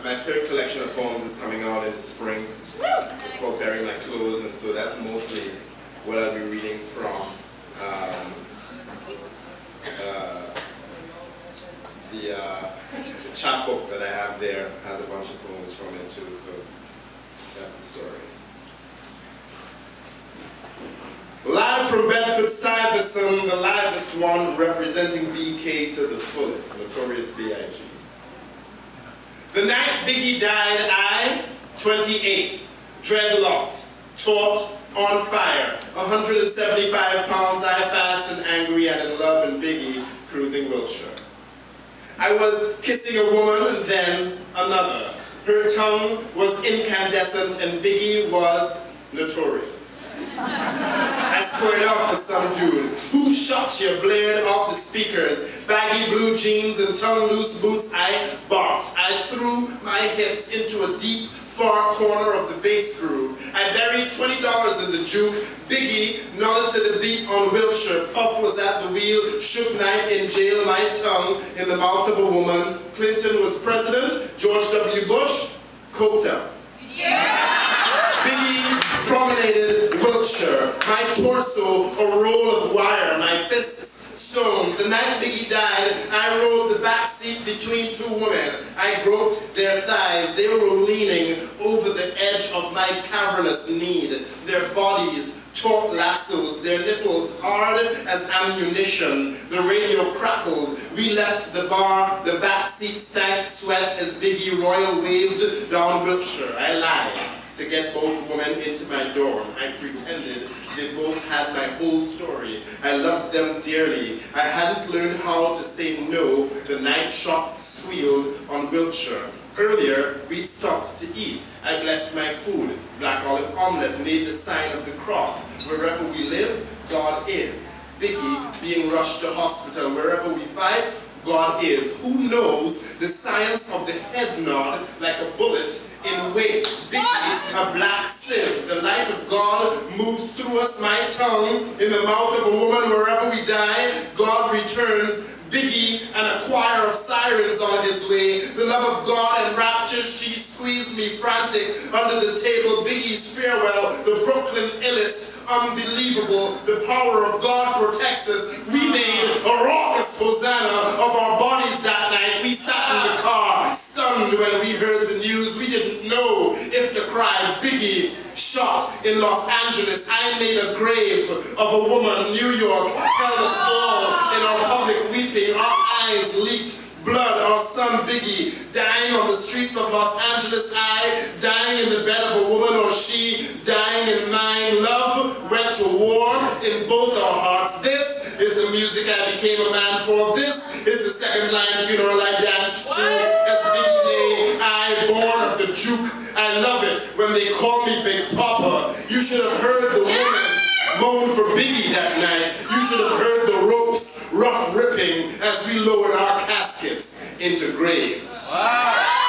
My third collection of poems is coming out in the spring. It's called Bury My Clothes, and so that's mostly what I'll be reading from. The chapbook that I have there has a bunch of poems from it too, so that's the story. Live from Bedford-Stuyvesant, the livest one representing BK to the fullest, notorious B.I.G. The night Biggie died, I, 28, dreadlocked, taut, on fire, 175 pounds, I fast and angry and in love and Biggie, cruising Wiltshire. I was kissing a woman, then another. Her tongue was incandescent and Biggie was notorious. I squared off with some dude. Who shot you? Blared off the speakers. Baggy blue jeans and tongue-loose boots. I barked. I threw my hips into a deep, far corner of the bass groove. I buried $20 in the juke. Biggie nodded to the beat on Wiltshire. Puff was at the wheel. Shook Knight in jail. My tongue in the mouth of a woman. Clinton was president. George W. Bush coked up. Yeah! Biggie promenaded Wiltshire, my torso a roll of wire, my fists stones. The night Biggie died, I rode the back seat between two women. I groped their thighs. They were leaning over the edge of my cavernous need. Their bodies taut lassos, their nipples hard as ammunition. The radio crackled. We left the bar. The back seat stank sweat as Biggie Royal waved down Wiltshire. I lied to get both women into my dorm. I pretended they both had my whole story. I loved them dearly. I hadn't learned how to say no. The night shots squealed on Wiltshire. Earlier, we'd stopped to eat. I blessed my food. Black olive omelette made the sign of the cross. Wherever we live, God is. Biggie being rushed to hospital. Wherever we fight, God is. Who knows the science of the head nod like a bullet in wake? Biggie, a black sieve. The light of God moves through us. My tongue in the mouth of a woman. Wherever we die, God returns. Biggie and a choir of sirens on his way. The love of God and rapture, she squeezed me frantic under the table. Biggie's farewell, the Brooklyn illest, unbelievable. The power of God protects us. We made a raucous hosanna of our bodies that night. We sat in the car, stunned when we heard the news. We didn't know if to cry. Biggie shot in Los Angeles. I made a grave of a woman. New York held us all in our public weeping. Our eyes leaked blood. Our son Biggie dying on the streets of Los Angeles. I dying in the bed of a woman, or she dying in mine. Love went to war in both our hearts. This is the music I became a man for. This is the second line funeral I danced to. As Biggie lay, I born of the juke. I love it when they call me Big Papa. You should have heard the woman moan for Biggie that night. You should have heard the ropes rough ripping as we lowered our caskets into graves. Wow.